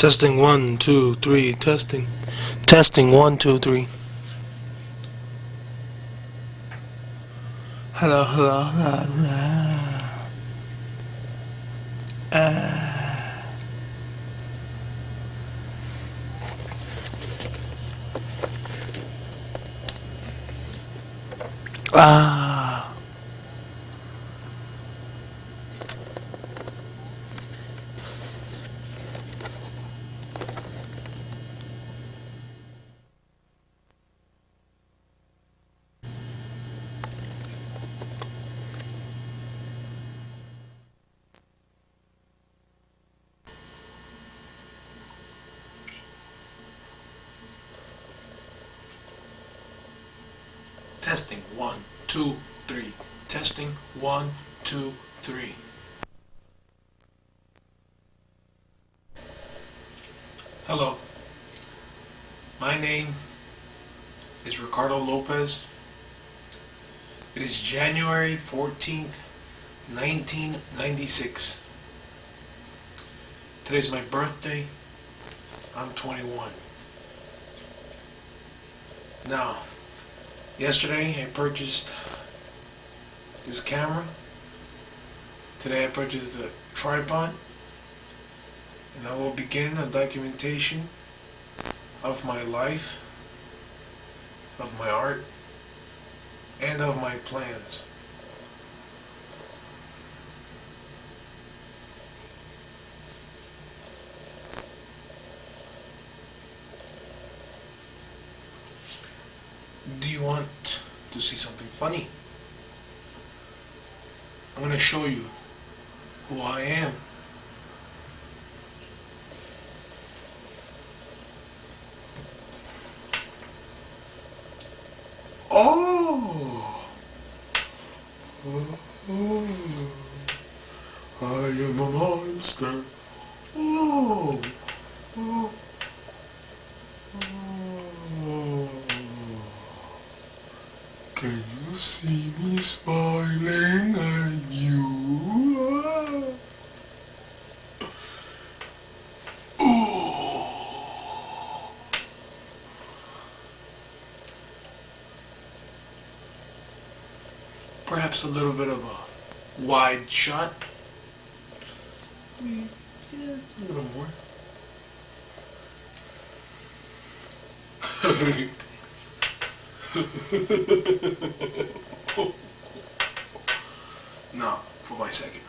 Testing 1, 2, 3. Testing. Testing 1, 2, 3. Hello, hello, hello, hello. Ah. Testing 1, 2, 3. Testing 1, 2, 3. Hello. My name is Ricardo Lopez. It is January 14th, 1996. Today's my birthday. I'm 21. Now, yesterday I purchased this camera. Today I purchased the tripod. And I will begin a documentation of my life, of my art, and of my plans. Do you want to see something funny? I'm going to show you who I am. Oh! Oh! I am a monster. Oh! Oh! Oh! Can you see me smiling at you? Oh! Perhaps a little bit of a wide shot. Yeah, a little more. Now, for my second.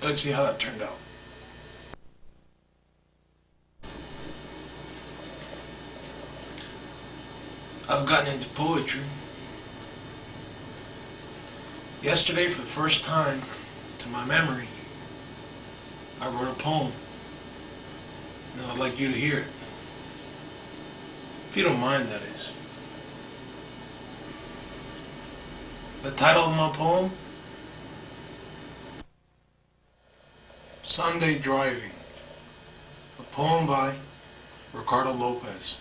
Let's see how that turned out. I've gotten into poetry. Yesterday, for the first time, to my memory, I wrote a poem. And I'd like you to hear it. If you don't mind, that is. The title of my poem? Sunday Driving. A poem by Ricardo Lopez.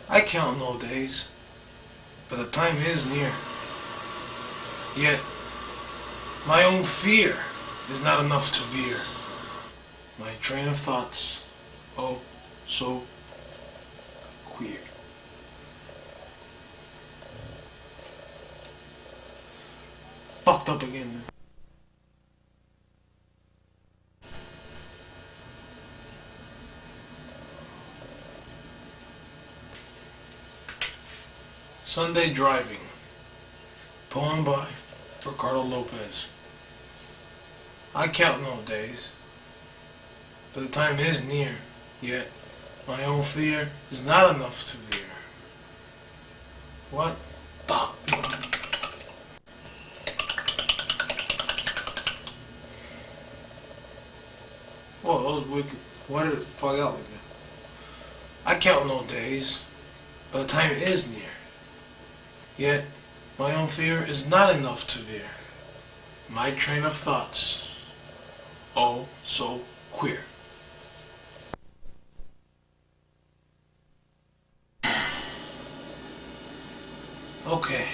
I count no days, but the time is near. Yet, my own fear is not enough to veer. My train of thoughts, oh, so queer. Fucked up again. Sunday Driving. Poem by Ricardo Lopez. I count no days, but the time is near, yet my own fear is not enough to veer. What? Fuck. Whoa, that was wicked. Why did it fuck out like that? I count no days, but the time is near. Yet, my own fear is not enough to veer. My train of thoughts, oh, so queer. Okay,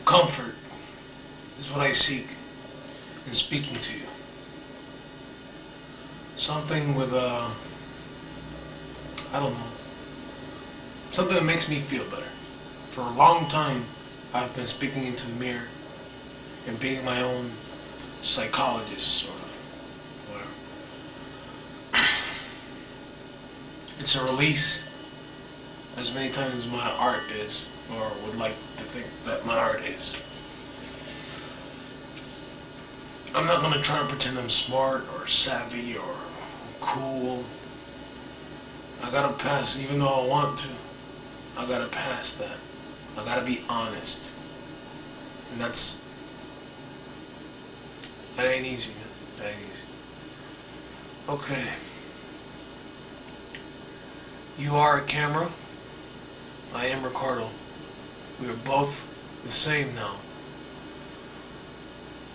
Comfort is what I seek in speaking to you. Something with I don't know, something that makes me feel better. For a long time, I've been speaking into the mirror and being my own psychologist, sort of. Whatever. It's a release, as many times as my art is, or would like to think that my art is. I'm not going to try to pretend I'm smart or savvy or cool. I gotta pass, even though I want to, I gotta pass that. I gotta be honest. And that ain't easy, man. That ain't easy. Okay. You are a camera. I am Ricardo. We are both the same now.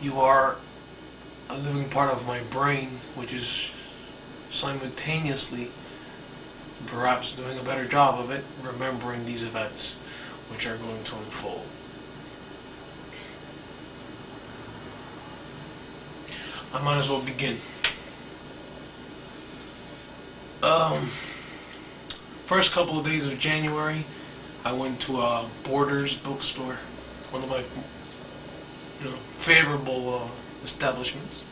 You are a living part of my brain, which is simultaneously, perhaps doing a better job of it, remembering these events which are going to unfold. I might as well begin. First couple of days of January, I went to a Borders bookstore, one of my favorable establishments.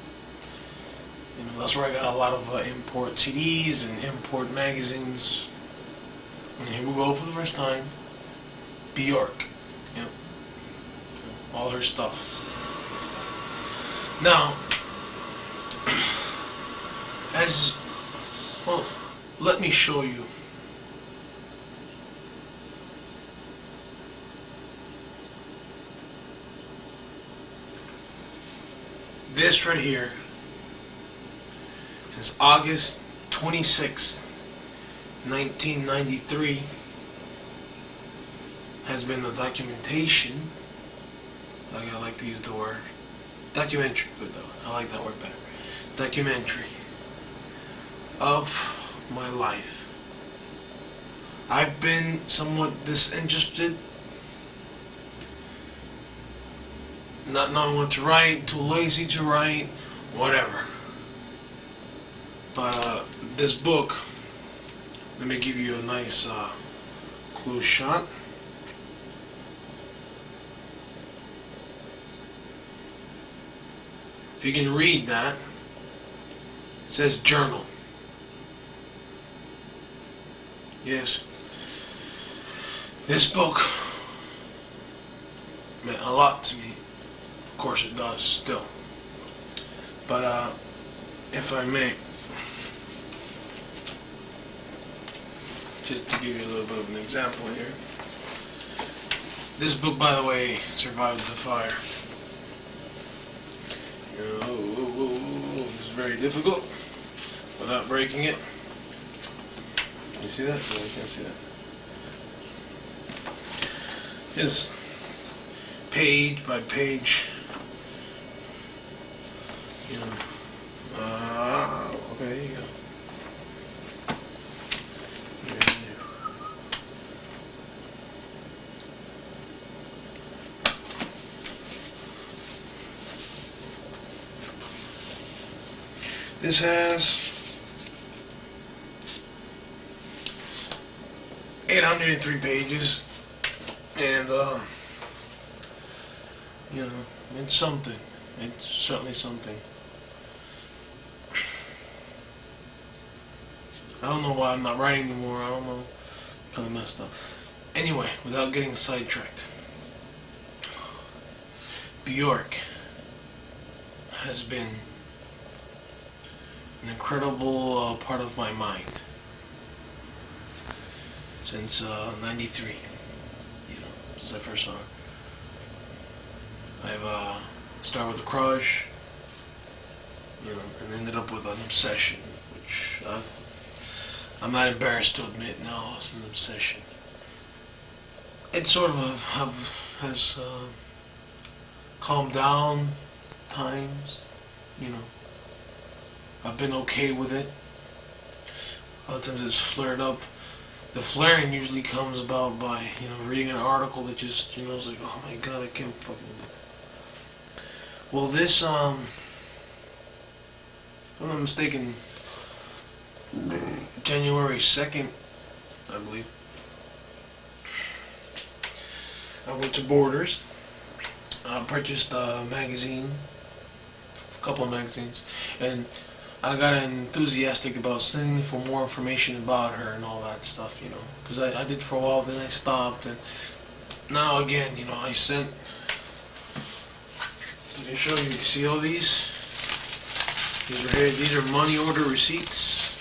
That's where I got a lot of import CDs and import magazines. And here we go for the first time. Bjork. All her stuff. Now, let me show you. This right here, since August 26th, 1993, has been the documentation. I like to use the word documentary. Good though. I like that word better. Documentary of my life. I've been somewhat disinterested, not knowing what to write, too lazy to write, whatever. But this book, let me give you a nice close shot. If you can read that, it says journal. Yes. This book meant a lot to me. Of course it does still. But if I may, just to give you a little bit of an example here. This book, by the way, survived the fire. This is very difficult without breaking it. Can you see that? No, you can't see that. Just page by page. Okay, there you go. This has 803 pages, and it's something. It's certainly something. I don't know why I'm not writing anymore. I don't know. Kind of messed up. Anyway, without getting sidetracked, Bjork has been an incredible part of my mind since '93. Since I first saw her. I've started with a crush, and ended up with an obsession, which I'm not embarrassed to admit now it's an obsession. It sort of has calmed down at times, I've been okay with it. Other times it's flared up, the flaring usually comes about by, reading an article that just, is like, oh my god, I can't fucking. Well, this, if I'm not mistaken, January 2nd, I believe, I went to Borders, purchased a magazine, a couple of magazines, and I got enthusiastic about sending for more information about her and all that stuff, because I did for a while, then I stopped, and now again, I sent. Let me show you. See all these? These are money order receipts.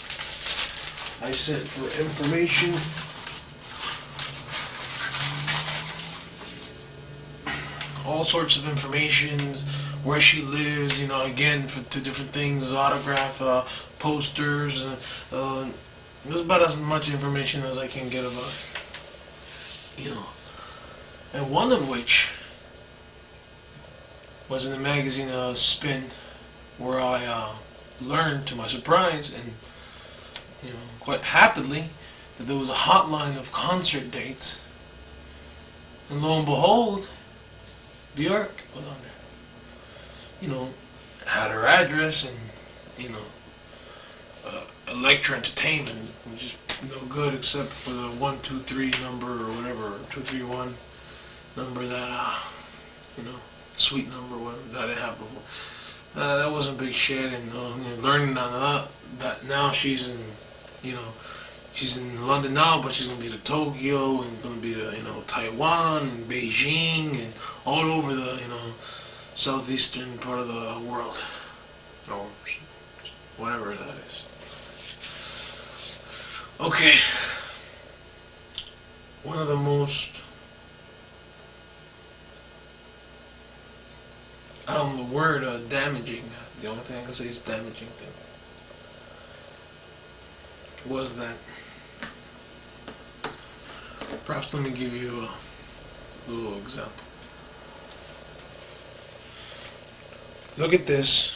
I sent for information. All sorts of information, where she lives, again, to different things, autograph, posters. There's about as much information as I can get about it. And one of which was in the magazine Spin, where I learned, to my surprise, and quite happily, that there was a hotline of concert dates. And lo and behold, Bjork was on there. Had her address, and Electra Entertainment, which is no good except for the 123 number or whatever, 231 number that suite number whatever that I have before. That wasn't big shit, and learning that now she's in, she's in London now, but she's gonna be to Tokyo and gonna be to Taiwan and Beijing and all over the southeastern part of the world, or whatever that is. Okay, one of the most, I don't know the word, damaging, the only thing I can say is damaging thing, was that, perhaps let me give you a little example. Look at this.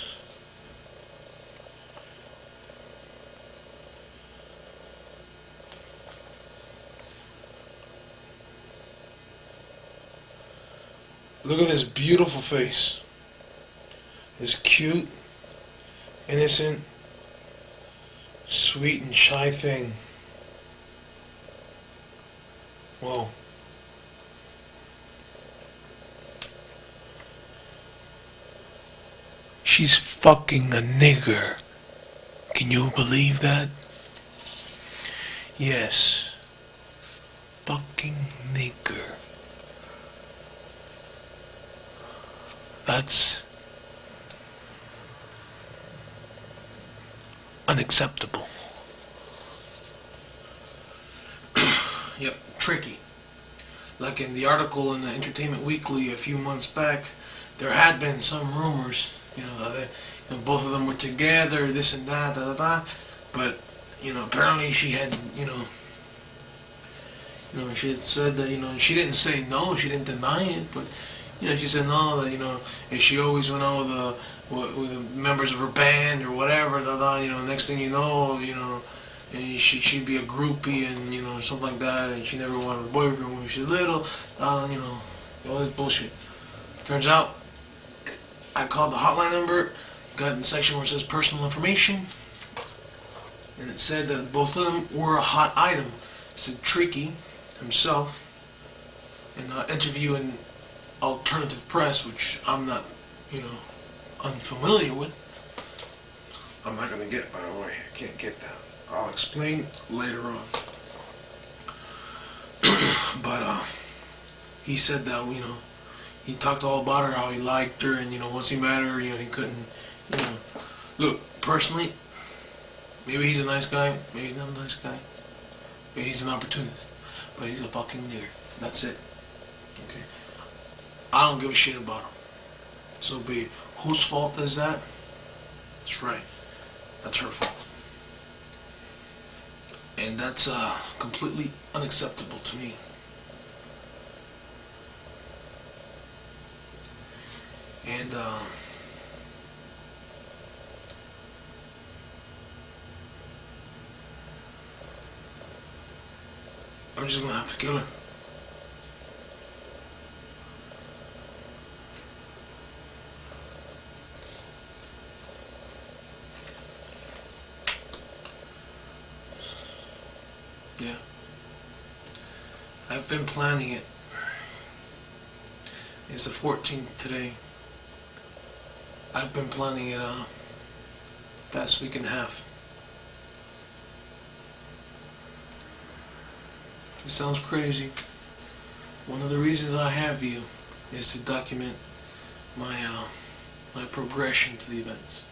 Look at this beautiful face. This cute, innocent, sweet and shy thing. Whoa. She's fucking a nigger. Can you believe that? Yes. Fucking nigger. That's unacceptable. Yep, tricky. Like in the article in the Entertainment Weekly a few months back, there had been some rumors, that both of them were together, this and that, but, apparently she had, she had said that, she didn't say no, she didn't deny it, but, she said no, that, if she always went out with the members of her band or whatever, next thing you know, and she'd be a groupie and, something like that, and she never wanted a boyfriend when she was little, all this bullshit. Turns out, I called the hotline number, got in the section where it says personal information, and it said that both of them were a hot item. It said Tricky himself, in an interview in alternative press, which I'm not, unfamiliar with. I'm not going to get it, by the way. I can't get that. I'll explain later on. But he said that, he talked all about her, how he liked her, and, once he met her, he couldn't, Look, personally, maybe he's a nice guy, maybe he's not a nice guy. Maybe he's an opportunist. But he's a fucking nigger. That's it. Okay? I don't give a shit about him. So be it. Whose fault is that? That's right. That's her fault. And that's completely unacceptable to me. And I'm just gonna have to kill her. Yeah. I've been planning it. It's the 14th today. I've been planning it past week and a half. It sounds crazy. One of the reasons I have you is to document my my progression to the events.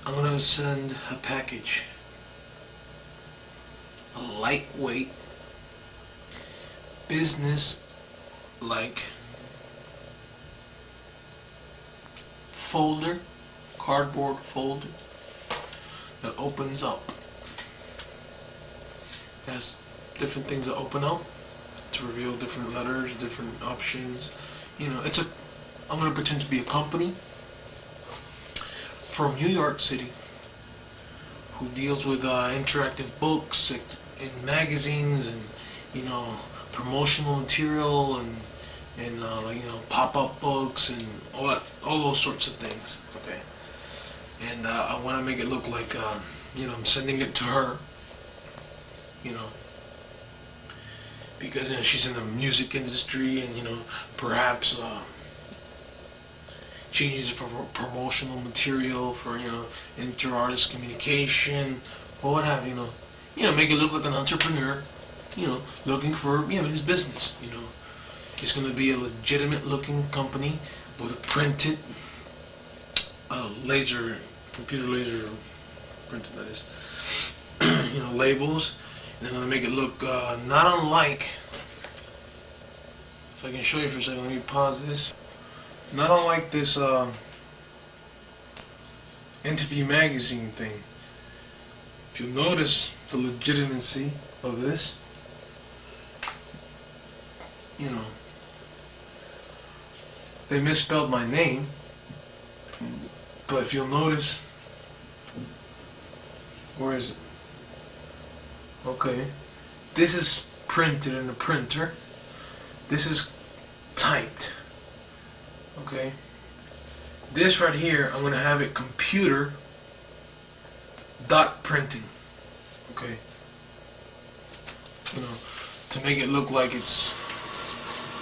I'm gonna send a package, a lightweight, business-like folder, cardboard folder that opens up. It has different things that open up to reveal different letters, different options. You know, I'm gonna pretend to be a company from New York City who deals with interactive books and magazines and, you know, promotional material and like, you know, pop-up books and all those sorts of things. Okay, and I want to make it look like you know, I'm sending it to her. You know, because, you know, she's in the music industry, and, you know, perhaps she needs it for promotional material, for, you know, inter-artist communication, or what have you. You know, make it look like an entrepreneur, you know, looking for, you know, his business. You know, it's going to be a legitimate looking company with a printed computer laser printed, that is, you know, labels. And I'm going to make it look not unlike, if I can show you for a second, let me pause this. Not unlike this interview magazine thing. If you'll notice the legitimacy of this, you know, they misspelled my name, but if you'll notice, where is it? Okay, this is printed in the printer. This is typed. Okay, this right here, I'm gonna have it computer dot printing. Okay, you know, to make it look like it's,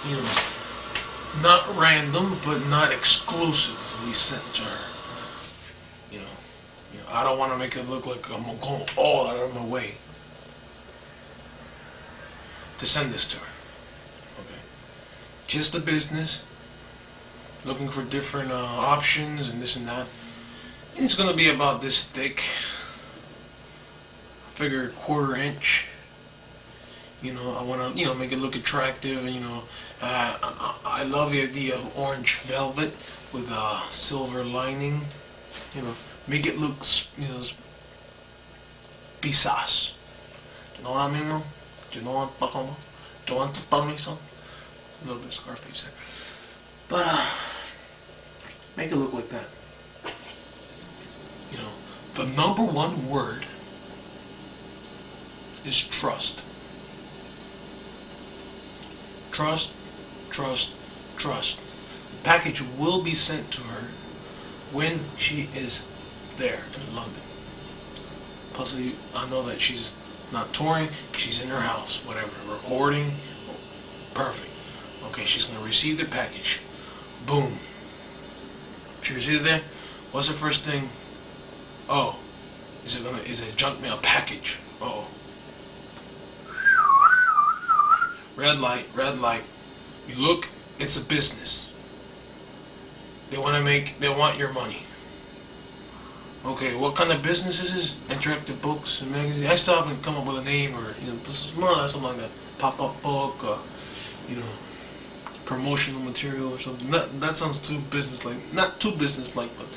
you know, not random but not exclusively sent to her. You know, I don't want to make it look like I'm going all out of my way to send this to her. Okay, just a business looking for different options and this and that. And it's gonna be about this thick. I figure 1/4 inch. You know, I want to, you know, make it look attractive, and, you know, I love the idea of orange velvet with a silver lining. You know, make it look, you know, pisas. You know what I mean, bro? Do you know what I'm talking about? Do you want to tell me something? A little bit of Scarface there. But, make it look like that. You know, the number one word is trust. Trust, trust, trust. The package will be sent to her when she is there in London. Possibly, I know that she's not touring, she's in her house, whatever, recording. Perfect. Okay, she's gonna receive the package. Boom. She received it there. What's the first thing? Oh, is it a junk mail package? Uh-oh. Red light, red light. You look, it's a business. They want your money. Okay, what kind of business is this? Interactive books and magazines? I still haven't come up with a name, or, you know, this is more or less something like that. Pop-up book, you know, promotional material or something. That sounds too business-like. Not too business-like, but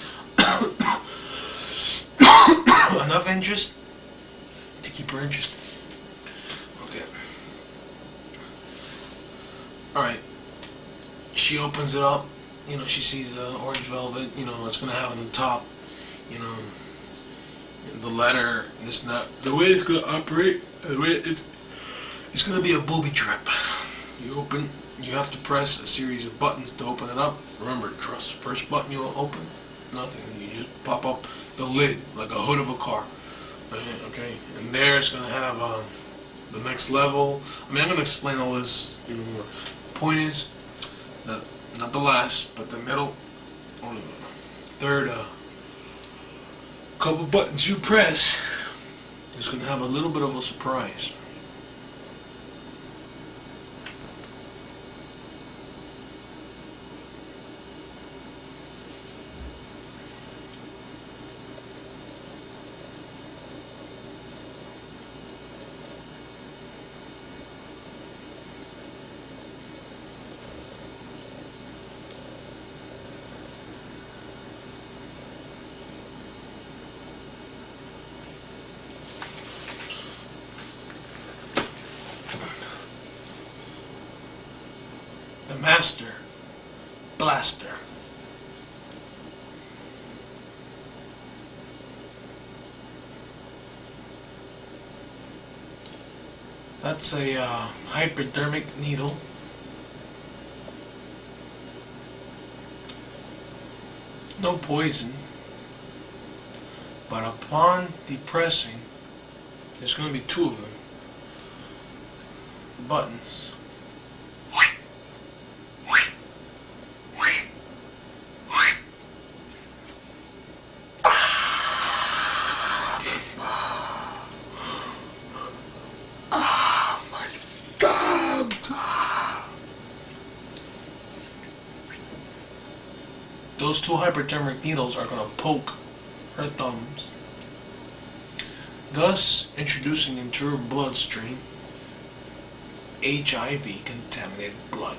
enough interest to keep her interested. Okay. Alright. She opens it up. You know, she sees the orange velvet. You know, it's going to have on the top, you know, the letter, and this not the way it's gonna operate. The way it's gonna be a booby trap. You have to press a series of buttons to open it up. Remember, trust. First button you open, nothing. You just pop up the lid like a hood of a car. Okay, and there it's gonna have the next level. I mean, I'm gonna explain all this. The point is that not the last, but the middle or the third couple buttons you press is gonna have a little bit of a surprise. The Master Blaster. That's a hypodermic needle. No poison, but upon depressing, there's going to be two of them. Buttons. Those two hypodermic needles are going to poke her thumbs, thus introducing into her bloodstream HIV contaminated blood.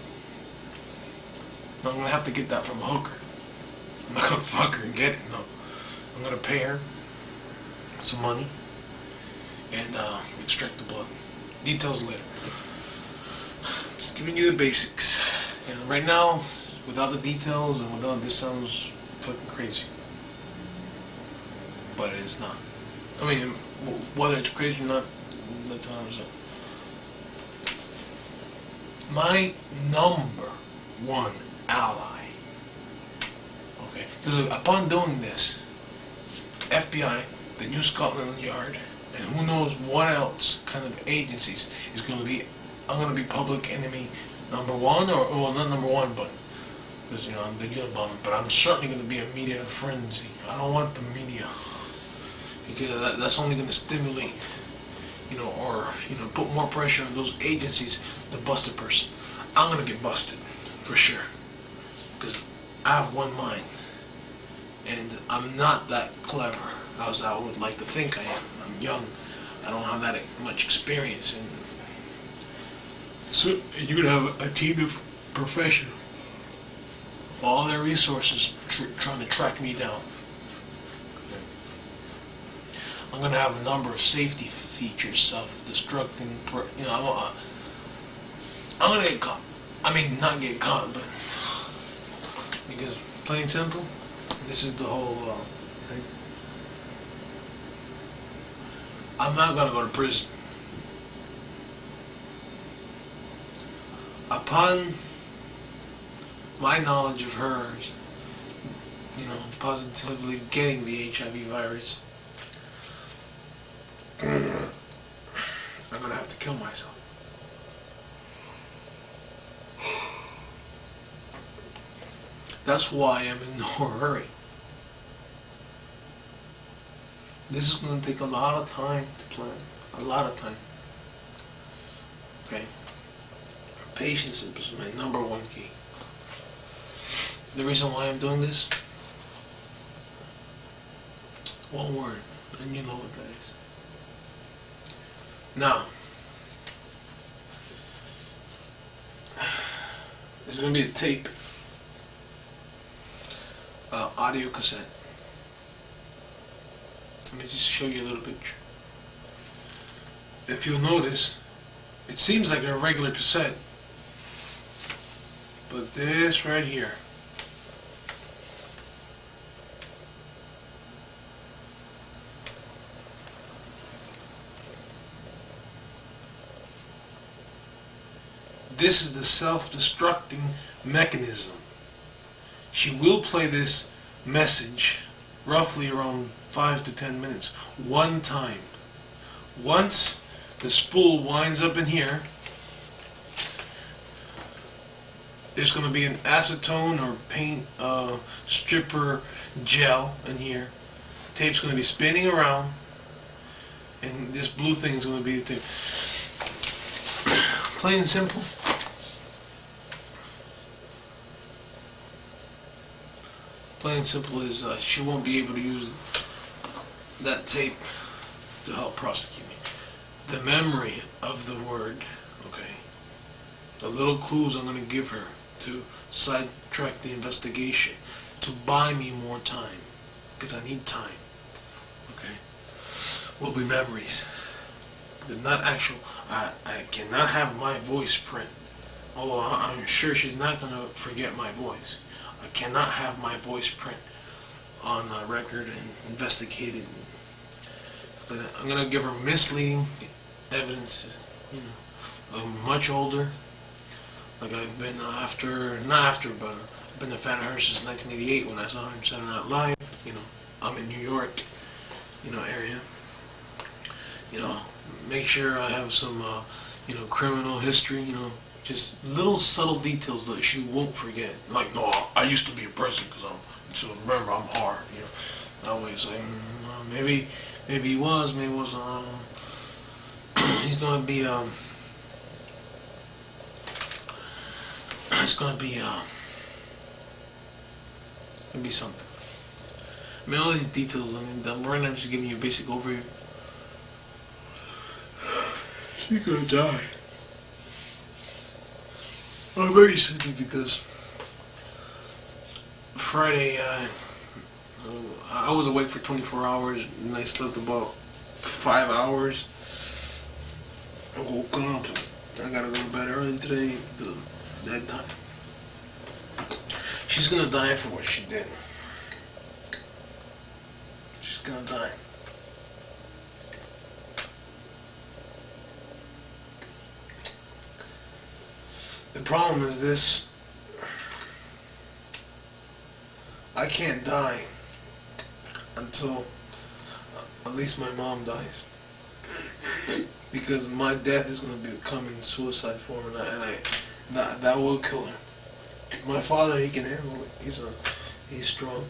Now I'm going to have to get that from a hooker. I'm not going to fuck her and get it, no. I'm going to pay her some money and extract the blood. Details later. Just giving you the basics. And right now, without the details and without this sounds fucking crazy. But it is not. I mean, whether it's crazy or not, that's how I'm saying. My number one ally. Okay, because upon doing this, FBI, the New Scotland Yard, and who knows what else kind of agencies is going to be, I'm going to be public enemy number one, or well, not number one, but because I'm the Unabomber, but I'm certainly going to be a media frenzy. I don't want the media, because that's only going to stimulate, or put more pressure on those agencies to bust a person. I'm going to get busted for sure, because I have one mind, and I'm not that clever as I would like to think I am. I'm young. I don't have that much experience, and so you're going to have a team of professionals, all their resources trying to track me down. I'm going to have a number of safety features, self-destructing, I'm going to get caught. I mean, not get caught, but because plain simple, this is the whole thing. I'm not going to go to prison. Upon my knowledge of hers, positively getting the HIV virus, I'm going to have to kill myself. That's why I'm in no hurry. This is going to take a lot of time to plan. A lot of time. Okay? Patience is my number one key. The reason why I'm doing this? One word, and you know what that is. Now, there's going to be a tape, audio cassette. Let me just show you a little picture. If you'll notice, it seems like a regular cassette, but this right here, This is the self-destructing mechanism. She will play this message roughly around 5 to 10 minutes. One time. Once the spool winds up in here, there's going to be an acetone or paint stripper gel in here. Tape's going to be spinning around, and this blue thing is going to be the tape. Plain and simple. Plain and simple is she won't be able to use that tape to help prosecute me. The memory of the word, okay, the little clues I'm going to give her to sidetrack the investigation, to buy me more time, because I need time, okay, will be memories. They're not actual. I cannot have my voice print, although I'm sure she's not going to forget my voice. I cannot have my voice print on record and investigated. I'm going to give her misleading evidence. You know, I'm much older. Like I've been but I've been a fan of hers since 1988 when I saw her in Saturday Night Live. You know, I'm in New York, you know, area. You know, make sure I have some, you know, criminal history. You know, just little subtle details that she won't forget. Like, no, I used to be a person because so remember I'm hard. You know, I always say maybe he was, maybe he wasn't. He's gonna be it's gonna be something. I mean, all these details. I mean, right now I'm just giving you a basic overview. She's gonna die. I'm very sleepy because Friday I was awake for 24 hours and I slept about 5 hours. I woke up. I gotta go to bed early today. That time. She's gonna die for what she did. She's gonna die. The problem is this. I can't die until at least my mom dies. Because my death is going to become in suicide form, and that will kill her. My father, he can handle it. He's strong.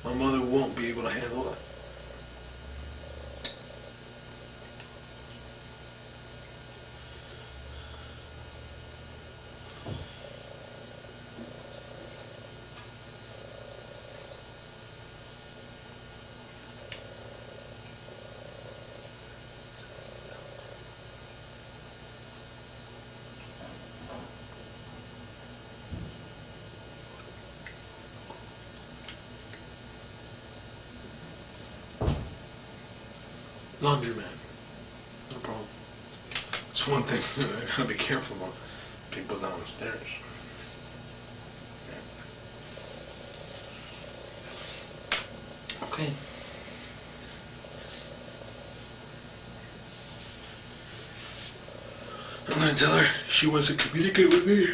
My mother won't be able to handle it. Laundromat. No problem. It's one thing I gotta be careful about. People downstairs. Okay. I'm gonna tell her she wants to communicate with me.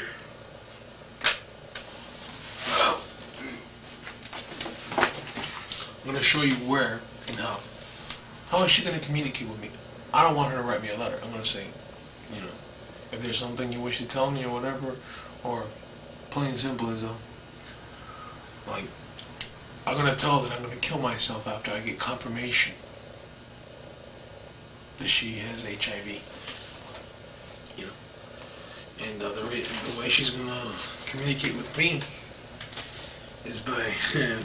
I'm gonna show you where and how. How is she going to communicate with me? I don't want her to write me a letter. I'm going to say, you know, if there's something you wish to tell me or whatever, or plain and simple as like, I'm going to tell her that I'm going to kill myself after I get confirmation that she has HIV. You know, and the way she's going to communicate with me is by, it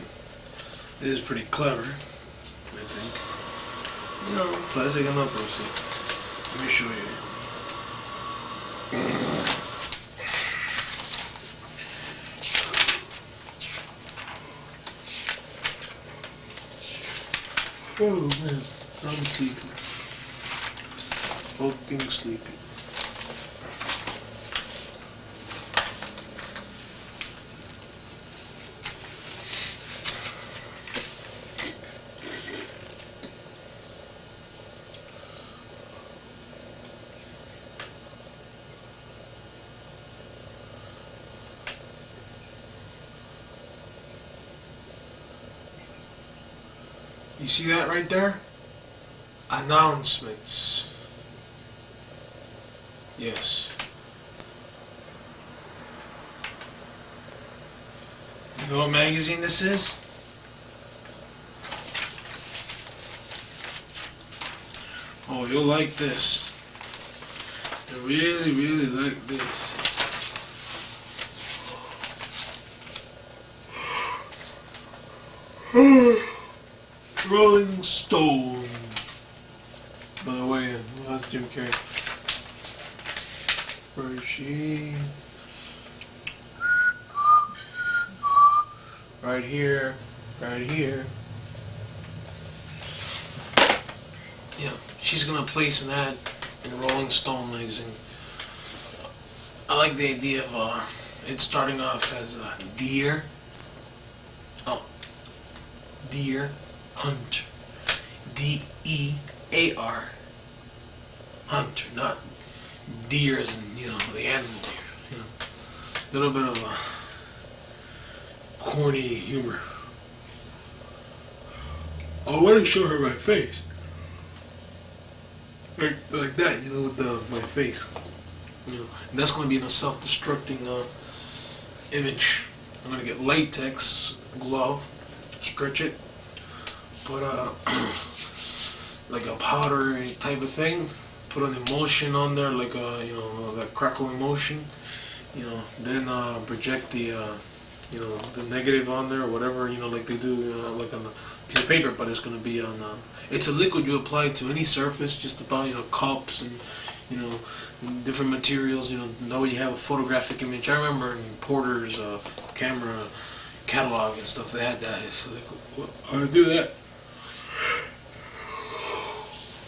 is pretty clever, I think. No, plastic and not proceed. Let me show you. Oh man, I'm sleepy. Fucking sleepy. You see that right there? Announcements. Yes. You know what magazine this is? Oh, you'll like this. I really, really like this. Rolling Stone. By the way, that's Jim Carrey. Where is she? Right here. Right here. Yeah, she's gonna place an ad in Rolling Stone magazine. I like the idea of it starting off as deer. Oh, deer hunt. D-E-A-R. Hunter, not deer as in, the animal deer. A little bit of corny humor. I want to show her my face. Like that, with my face. And that's going to be in a self-destructing image. I'm going to get latex glove, stretch it, put like a powdery type of thing, put an emulsion on there, like that crackle emulsion, then project the the negative on there or whatever, like they do, like on the piece of paper, but it's going to be on, it's a liquid you apply to any surface, just about, cups and, different materials, that way you have a photographic image. I remember in Porter's camera catalog and stuff, they had that. So how to do that?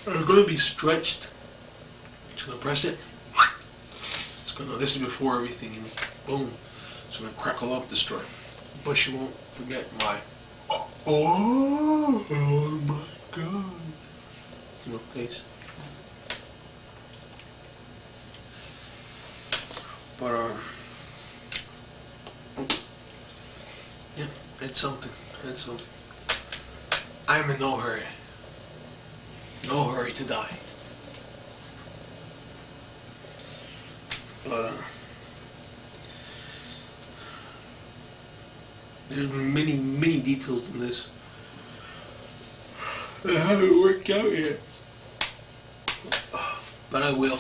It's going to be stretched. Just going to press it. This is before everything, and boom. It's going to crackle up, destroy. But you won't forget my, oh my God. Face. But, yeah, it's something. It's something. I'm in no hurry. No hurry to die. But, there's been many details in this that haven't worked out yet. But I will.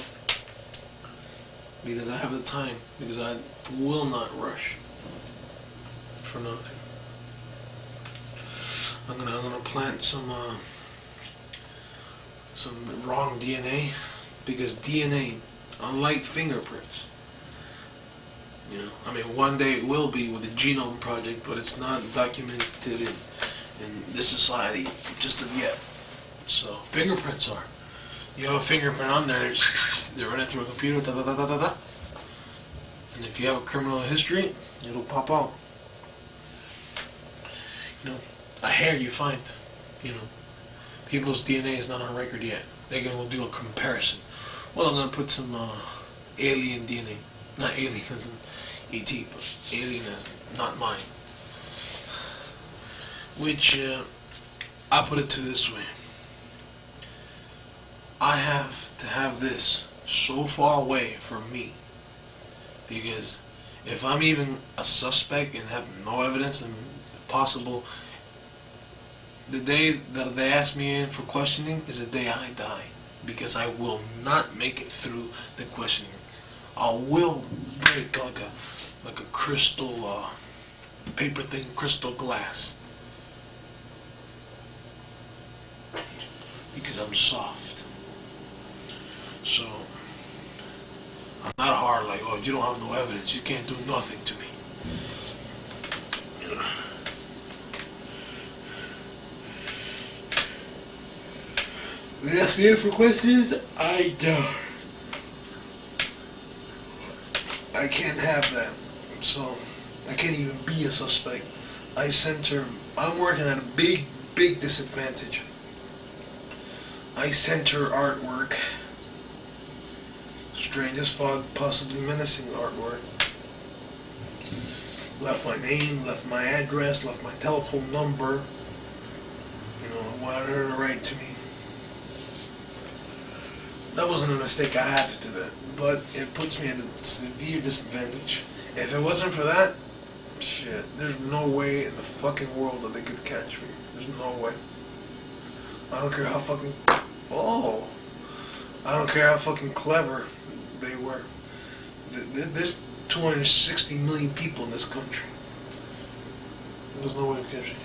Because I have the time. Because I will not rush for nothing. I'm gonna plant some wrong DNA, because DNA, unlike fingerprints, one day it will be with the Genome Project, but it's not documented in this society just of yet. So fingerprints are. You have a fingerprint on there, they run it through a computer, da da da da da da. And if you have a criminal history, it'll pop out. A hair you find, people's DNA is not on record yet. They're going to do a comparison. Well, I'm going to put some alien DNA. Not alien as in E.T., but alien as in not mine. Which, I put it to this way. I have to have this so far away from me. Because if I'm even a suspect and have no evidence and possible, the day that they ask me in for questioning is the day I die, because I will not make it through the questioning. I will break like a crystal paper thing, crystal glass, because I'm soft. So I'm not hard like, oh, you don't have no evidence, you can't do nothing to me. They ask me for questions, I don't. I can't have that. So I can't even be a suspect. I'm working at a big disadvantage. I sent her artwork, strange as fuck, possibly menacing artwork. Left my name, left my address, left my telephone number. wanted her to write to me. That wasn't a mistake, I had to do that. But it puts me at a severe disadvantage. If it wasn't for that, shit, there's no way in the fucking world that they could catch me. There's no way. I don't care how fucking... Oh! I don't care how fucking clever they were. There's 260 million people in this country. There's no way to catch me.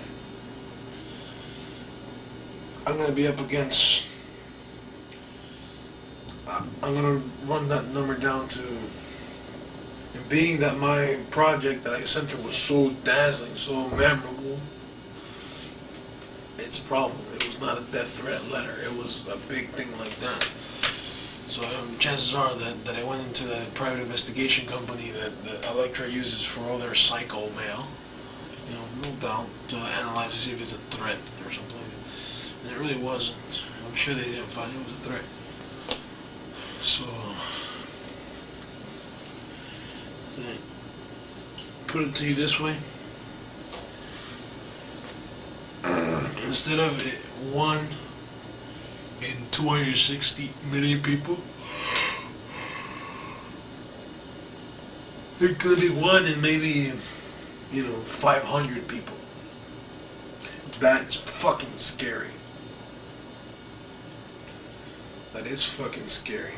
I'm gonna be up against... I'm gonna run that number down to... And being that my project that I sent her was so dazzling, so memorable, it's a problem. It was not a death threat letter. It was a big thing like that. So chances are that I went into that private investigation company that Electra uses for all their psycho mail, no doubt, to analyze to see if it's a threat or something. And it really wasn't. I'm sure they didn't find it was a threat. So, put it to you this way. Instead of 1 in 260 million people, there could be 1 in maybe, 500 people. That's fucking scary. That is fucking scary.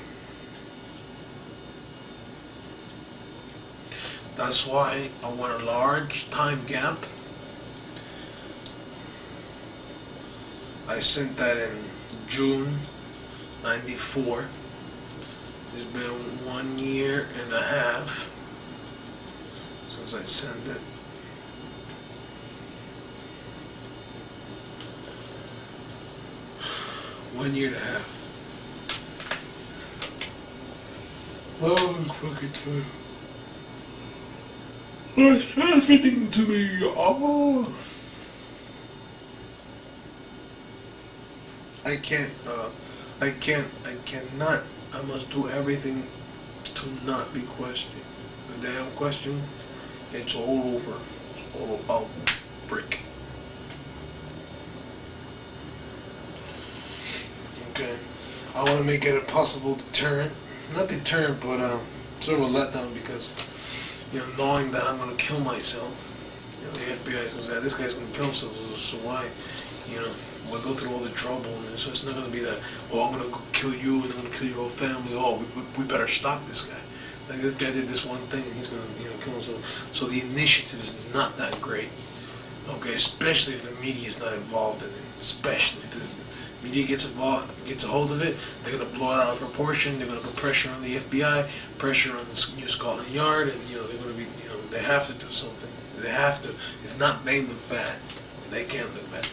That's why I want a large time gap. I sent that in June '94. It's been 1 year and a half since I sent it. One year and a half. Oh, fucking time. What's happening to me? Oh. I cannot, I must do everything to not be questioned. The damn question, it's all over. It's all about brick. Okay, I want to make it a possible deterrent. Not deterrent, but sort of a letdown because, knowing that I'm going to kill myself, the FBI says that this guy's going to kill himself, so why, why go through all the trouble? And so it's not going to be that, oh, I'm going to kill you and I'm going to kill your whole family. Oh, we better stop this guy. Like, this guy did this one thing and he's going to, kill himself. So the initiative is not that great. Okay, especially if the media is not involved in it. Especially if the media gets involved, gets a hold of it, they're going to blow it out of proportion. They're going to put pressure on the FBI, pressure on the New Scotland Yard, and they're going to be, they have to do something. They have to. If not, they look bad. They can't look bad.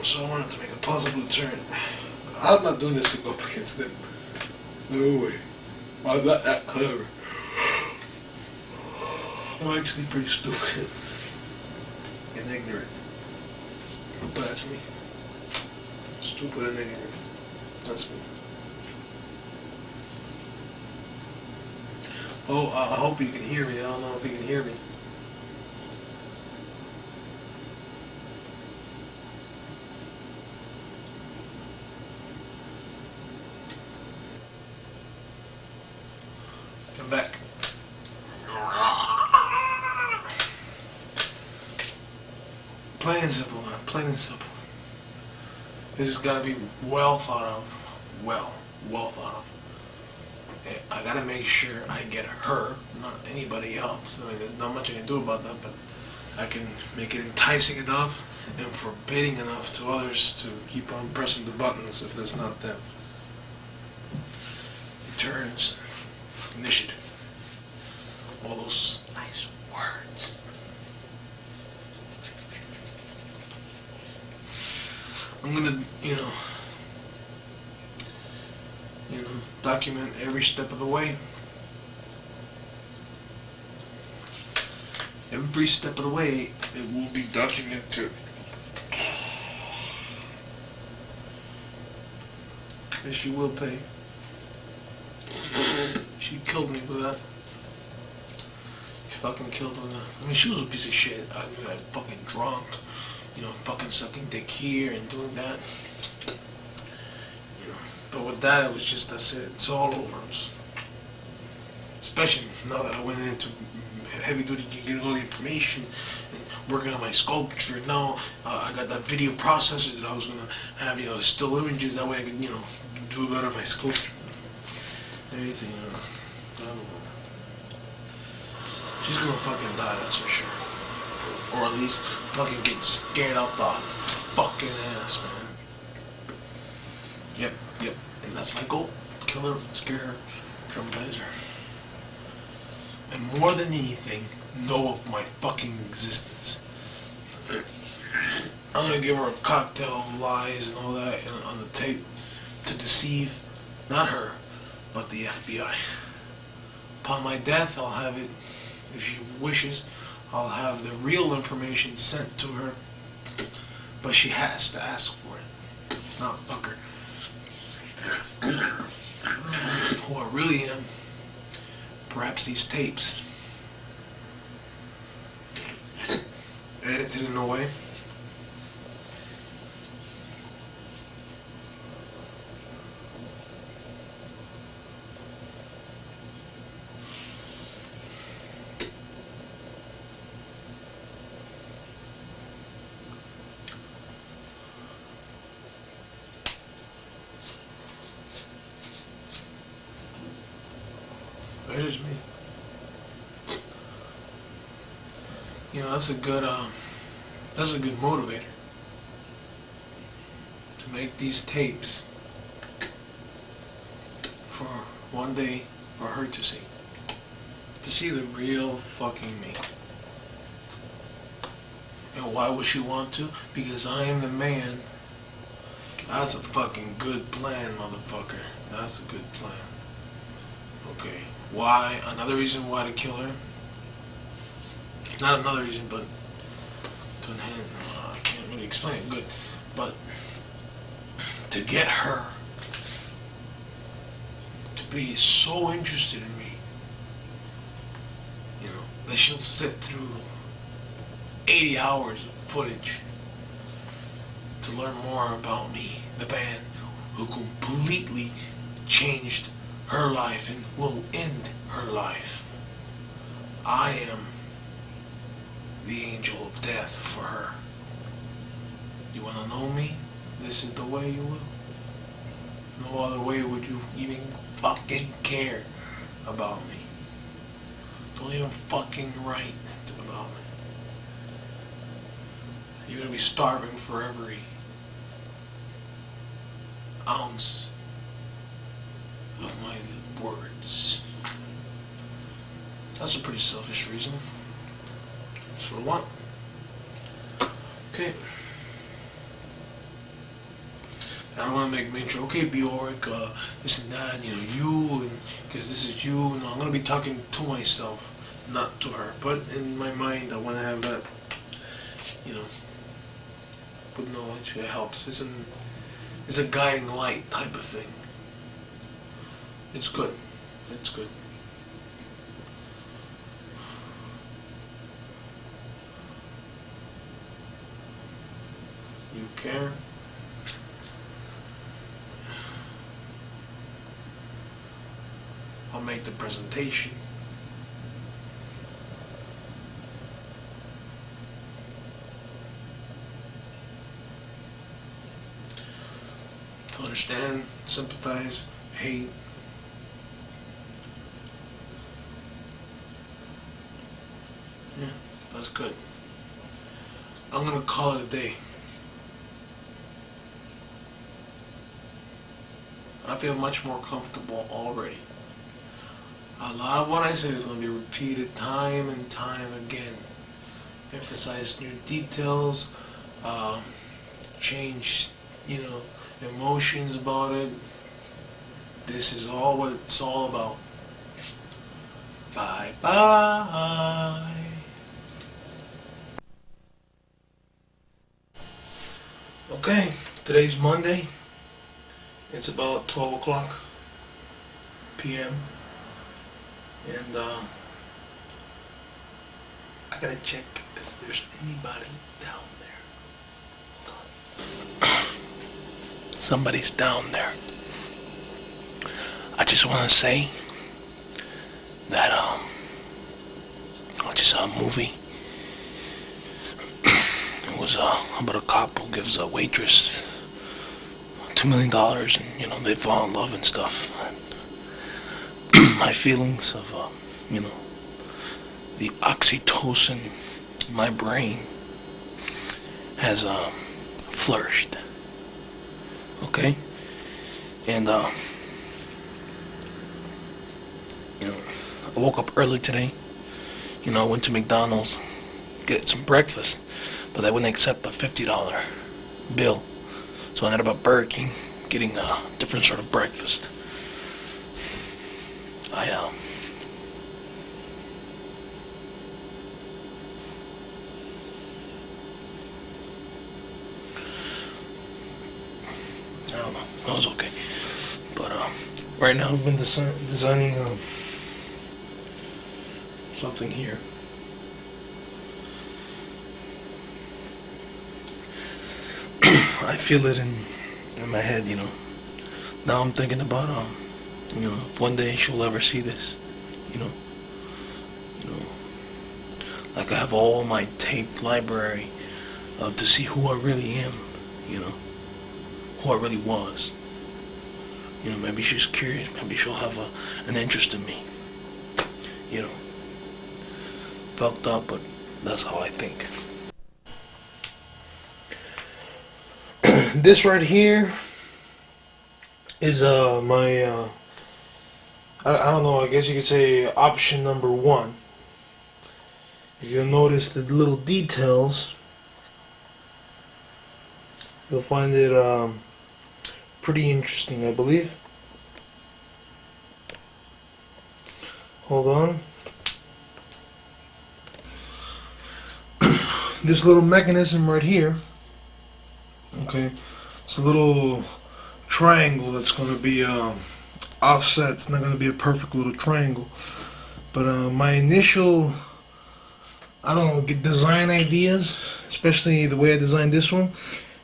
So I wanted to make a possible deterrent. I'm not doing this to go up against them. No way. I'm not that clever. I'm actually pretty stupid and ignorant. But that's me. Stupid and ignorant. That's me. Oh, I hope you can hear me. I don't know if you can hear me. Come back. Plain and simple, man. Plain and simple. This has got to be well thought of. Well thought of. I gotta make sure I get her, not anybody else. I mean, there's not much I can do about that, but I can make it enticing enough and forbidding enough to others to keep on pressing the buttons if that's not them. Deterrence, initiative, all those nice words. I'm gonna, document every step of the way. Every step of the way, it will be documented. And she will pay. She killed me with that. She fucking killed me with that. I mean, she was a piece of shit. I knew I fucking drunk. fucking sucking dick here and doing that. But with that, it was just, that's it. It's all over. Especially now that I went into heavy duty, getting all the information and working on my sculpture. Now I got that video processor that I was gonna have, still images. That way I could, do better my sculpture. Everything, I don't know. She's gonna fucking die, that's for sure. Or at least fucking get scared out the fucking ass, man. Yep. And that's my goal. Kill her, scare her, traumatize her. And more than anything, know of my fucking existence. I'm gonna give her a cocktail of lies and all that on the tape to deceive, not her, but the FBI. Upon my death, I'll have it, if she wishes, I'll have the real information sent to her, but she has to ask for it. Not fuck her. Who I really am, perhaps these tapes, edited in a way. That's just me. That's a good motivator to make these tapes for one day for her to see the real fucking me. And why would she want to? Because I am the man. That's a fucking good plan, motherfucker. That's a good plan. Okay. Why? Another reason why to kill her? Not another reason, but to enhance. I can't really explain it good. But to get her to be so interested in me, that she'll sit through 80 hours of footage to learn more about me, the man who completely changed her life and will end her life. I am the angel of death for her. You want to know me? This is the way you will. No other way would you even fucking care about me. Don't even fucking write about me. You're gonna be starving for every ounce of my words. That's a pretty selfish reason. So what? Okay. I don't want to make an intro. Okay, Bjork, this and that, you, because this is you. No, I'm going to be talking to myself, not to her. But in my mind, I want to have that, good knowledge. It helps. It's a guiding light type of thing. It's good. It's good. You care? I'll make the presentation. To understand, sympathize, hate. Yeah, that's good. I'm gonna call it a day. I feel much more comfortable already. A lot of what I say is going to be repeated time and time again. Emphasize new details, change, emotions about it. This is all what it's all about. Bye bye. Okay, today's Monday. It's about 12 o'clock p.m. And I gotta check if there's anybody down there. Somebody's down there. I just want to say that I just saw a movie. It was about a cop who gives a waitress $2 million, and they fall in love and stuff. My feelings of the oxytocin in my brain has flourished. Okay, and I woke up early today. I went to McDonald's, get some breakfast, but they wouldn't accept a $50 bill. So I ended up at Burger King getting a different sort of breakfast. I don't know. It was okay. But right now I've been designing something here. I feel it in my head, Now I'm thinking about if one day she'll ever see this, like I have all my taped library to see who I really am, who I really was. Maybe she's curious, maybe she'll have an interest in me. Fucked up, but that's how I think. This right here is my I don't know, I guess you could say option number 1. If you'll notice the little details, you'll find it pretty interesting, I believe. Hold on. This little mechanism right here, okay, it's a little triangle that's going to be offset. It's not going to be a perfect little triangle, but my initial, I don't know, design ideas, especially the way I designed this one,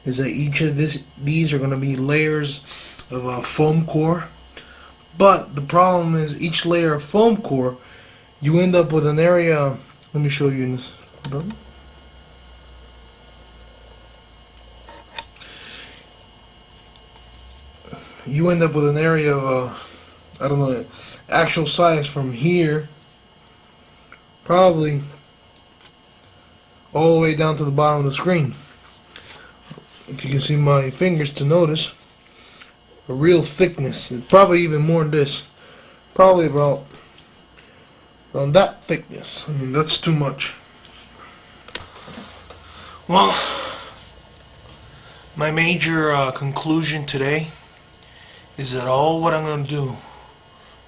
is that each of these are going to be layers of a foam core. But the problem is, each layer of foam core, you end up with an area. Let me show you in this. You end up with an area of I don't know, actual size from here, probably all the way down to the bottom of the screen. If you can see my fingers to notice, a real thickness, probably even more than this, probably about around that thickness. I mean, that's too much. Well, my major conclusion today is that all what I'm going to do,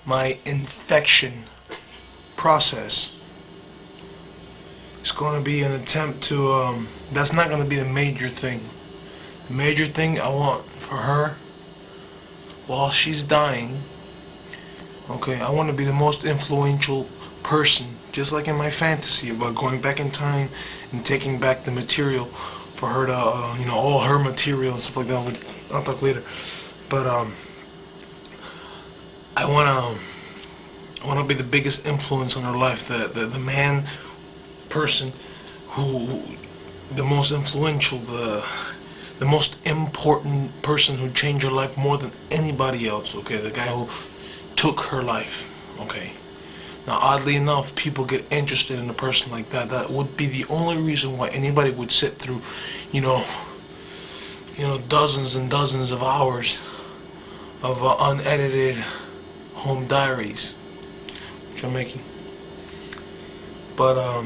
my infection process, is going to be an attempt to, that's not going to be the major thing. The major thing I want for her, while she's dying, okay, I want to be the most influential person, just like in my fantasy about going back in time and taking back the material for her to, all her material and stuff like that. I'll talk later. But, I want to be the biggest influence on her life, the man, person who, the most influential, the most important person who changed her life more than anybody else, okay, the guy who took her life, okay. Now, oddly enough, people get interested in a person like that. That would be the only reason why anybody would sit through, dozens and dozens of hours of unedited home diaries, which I'm making. But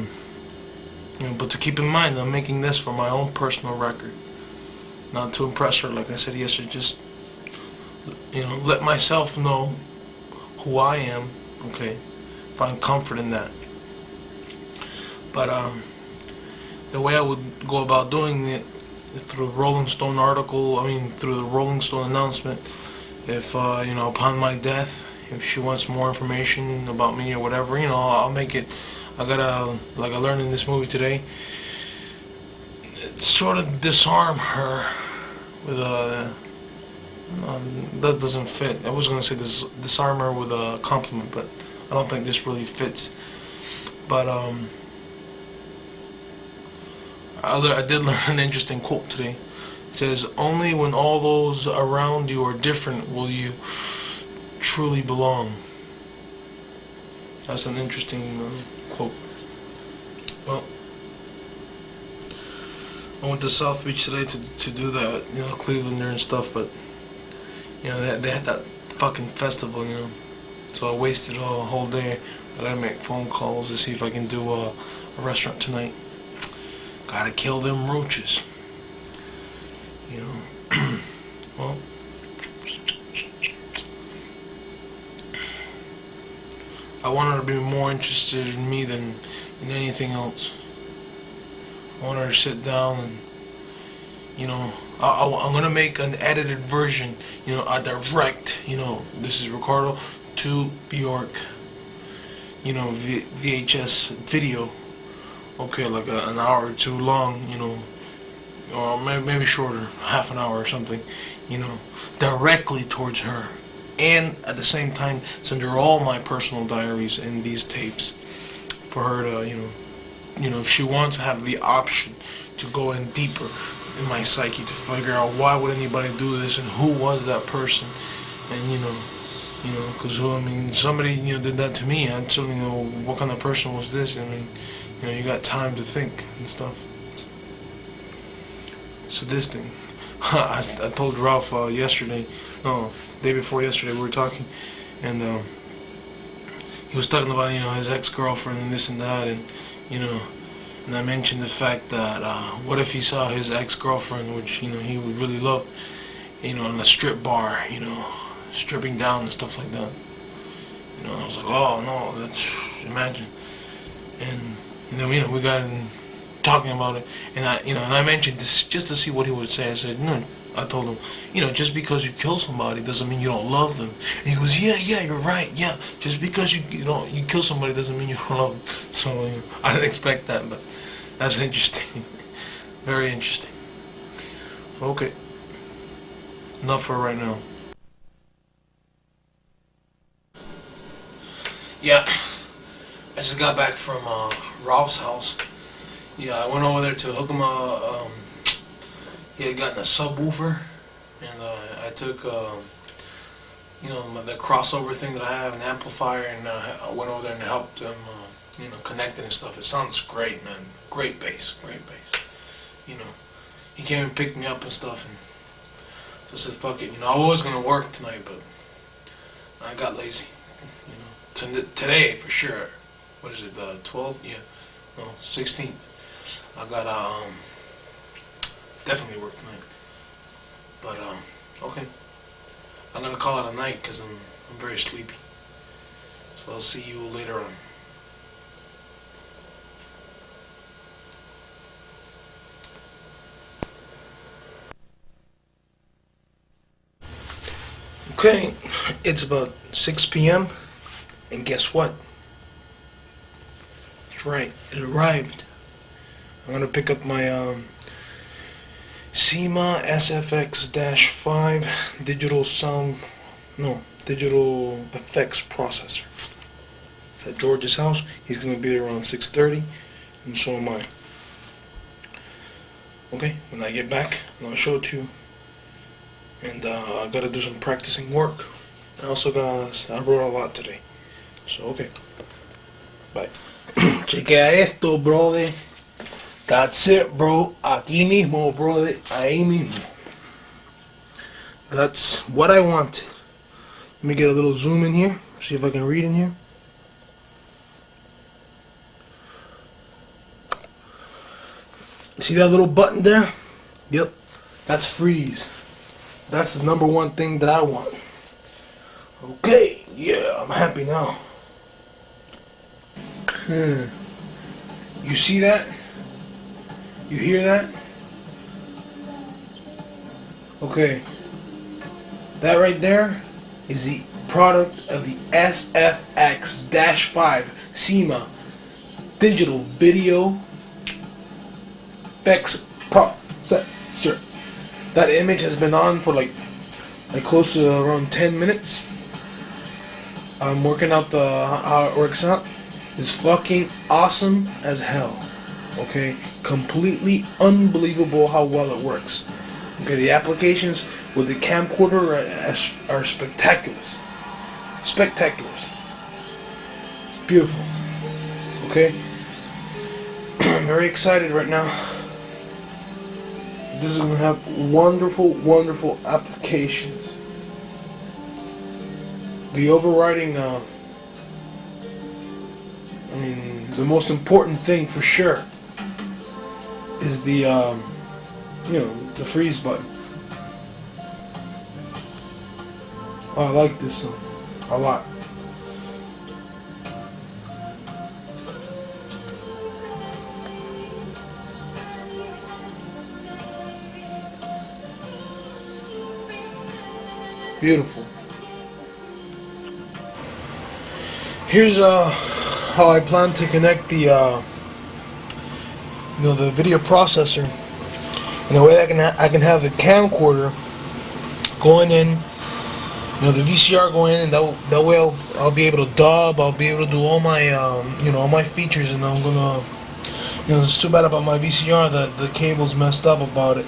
but to keep in mind, I'm making this for my own personal record, not to impress her. Like I said yesterday, just let myself know who I am. Okay, find comfort in that. But the way I would go about doing it is through the Rolling Stone article. Through the Rolling Stone announcement. If upon my death, if she wants more information about me or whatever, I'll make it. I gotta, like I learned in this movie today, sort of disarm her with a that doesn't fit. I was gonna say this armor with a compliment, but I don't think this really fits. But I did learn an interesting quote today. It says, "Only when all those around you are different will you truly belong." That's an interesting quote. Well, I went to South Beach today to do that, you know, Clevelander and stuff, but you know they had that fucking festival, you know. So I wasted a whole day. I gotta make phone calls to see if I can do a restaurant tonight. Gotta kill them roaches, you know. Well, I want her to be more interested in me than anything else. I want her to sit down and, you know, I'm gonna make an edited version, you know, a direct, you know, this is Ricardo to Bjork, you know, VHS video, okay, like an hour or two long, you know, or maybe shorter, half an hour or something, you know, directly towards her, and at the same time send her all my personal diaries in these tapes for her to, you know, if she wants to have the option to go in deeper in my psyche to figure out why would anybody do this and who was that person, and you know, because I mean, somebody, you know, did that to me. I certainly know what kind of person was this. I mean, you know, you got time to think and stuff. So this thing, I told Ralph yesterday, no, day before yesterday, we were talking, and he was talking about, you know, his ex-girlfriend and this and that, and you know, and I mentioned the fact that what if he saw his ex-girlfriend, which, you know, he would really love, you know, in a strip bar, you know, stripping down and stuff like that. You know, I was like, oh no, that's, imagine. And you know, we got in talking about it, and I mentioned this just to see what he would say. I said, no, I told him, you know, just because you kill somebody doesn't mean you don't love them. And he goes, yeah, you're right, yeah. Just because you kill somebody doesn't mean you don't love them. So I didn't expect that, but that's interesting, very interesting. Okay, enough for right now. Yeah, I just got back from Ralph's house. Yeah, I went over there to hook him up. He had gotten a subwoofer, and I took, you know, the crossover thing that I have, an amplifier, and I went over there and helped him, you know, connect it and stuff. It sounds great, man. Great bass, great bass. You know, he came and picked me up and stuff, and so I said, fuck it. You know, I was gonna work tonight, but I got lazy. You know, today for sure. What is it? The 12th? Yeah, no, 16th. I got definitely work tonight. But okay, I'm gonna call it a night because I'm very sleepy. So I'll see you later on. Okay, it's about 6 p.m. and guess what? That's right, it arrived. I'm gonna pick up my SEMA SFX-5 digital effects processor. It's at George's house. He's gonna be there around 6:30, and so am I. Okay, when I get back, I'll show it to you. And I gotta do some practicing work. I wrote a lot today. So okay, bye. Chequea esto, brother. That's it, bro. Aquí mismo, brother. Ahí mismo. That's what I want. Let me get a little zoom in here. See if I can read in here. See that little button there? Yep. That's freeze. That's the number one thing that I want. Okay. Yeah, I'm happy now. You see that? You hear that? Okay. That right there is the product of the SFX-5 SEMA digital video effects processor. That image has been on for like close to around 10 minutes. I'm working out how it works out. It's fucking awesome as hell. Okay, completely unbelievable how well it works. Okay, the applications with the camcorder are spectacular. Spectacular. It's beautiful. Okay, I'm very excited right now. This is gonna have wonderful, wonderful applications. The overriding, I mean, the most important thing for sure is the, you know, the freeze button. Oh, I like this song a lot. Beautiful. Here's how I plan to connect the you know, the video processor in a way I can have the camcorder going in, you know, the VCR going in, and that way I'll be able to dub. I'll be able to do all my you know, all my features, and I'm gonna, you know, it's too bad about my VCR that the cable's messed up about it.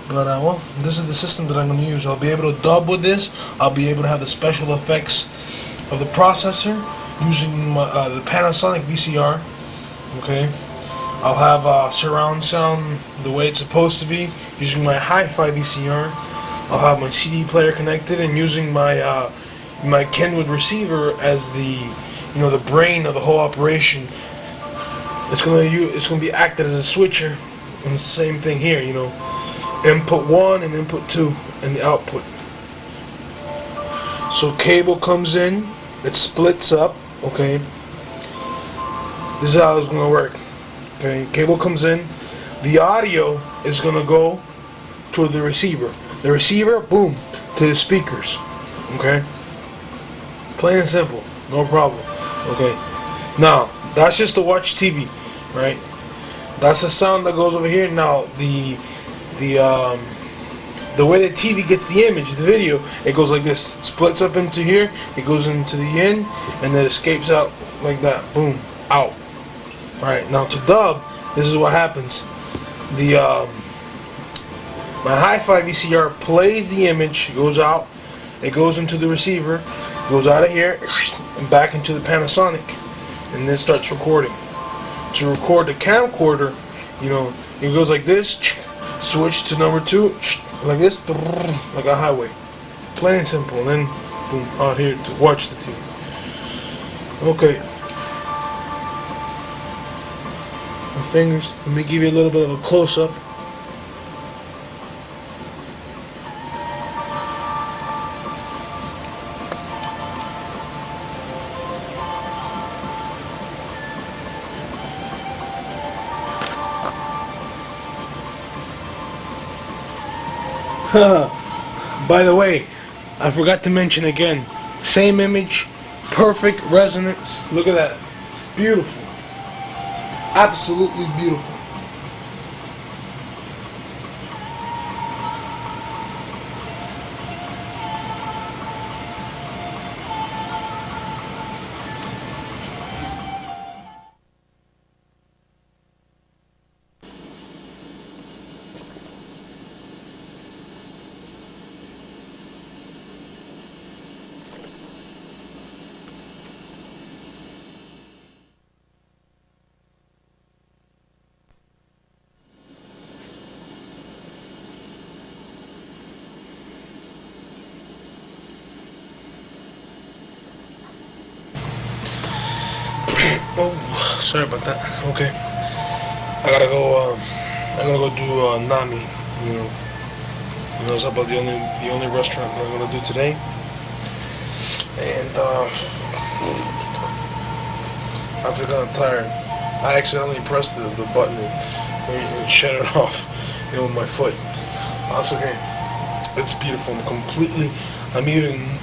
But well, this is the system that I'm going to use. I'll be able to dub with this. I'll be able to have the special effects of the processor using my, the Panasonic VCR. Okay, I'll have surround sound the way it's supposed to be using my hi-fi VCR. I'll have my CD player connected and using my my Kenwood receiver as the, you know, the brain of the whole operation. It's gonna be acted as a switcher, and the same thing here, you know. Input 1 and input 2 and the output. So cable comes in, it splits up, okay. This is how it's gonna work. Okay, cable comes in, the audio is gonna go to the receiver. The receiver, boom, to the speakers. Okay? Plain and simple, no problem. Okay. Now, that's just to watch TV, right? That's the sound that goes over here. Now the way the TV gets the image, the video, it goes like this. It splits up into here, it goes into the in, and then escapes out like that. Boom, out. Alright, now to dub, this is what happens. The my hi-fi VCR plays the image, goes out, it goes into the receiver, goes out of here, and back into the Panasonic, and then starts recording. To record the camcorder, you know, it goes like this. Switch to number 2, like this, like a highway. Plain and simple. And then, boom, out here to watch the TV. Okay. My fingers, let me give you a little bit of a close-up. By the way, I forgot to mention again, same image, perfect resonance. Look at that. It's beautiful. Absolutely beautiful. Oh, sorry about that. Okay, I gotta go do Nami. You know, it's about the only restaurant that I'm gonna do today. And I forgot I'm tired. I accidentally pressed the button and shut it off, you know, with my foot. That's okay. It's beautiful. I'm even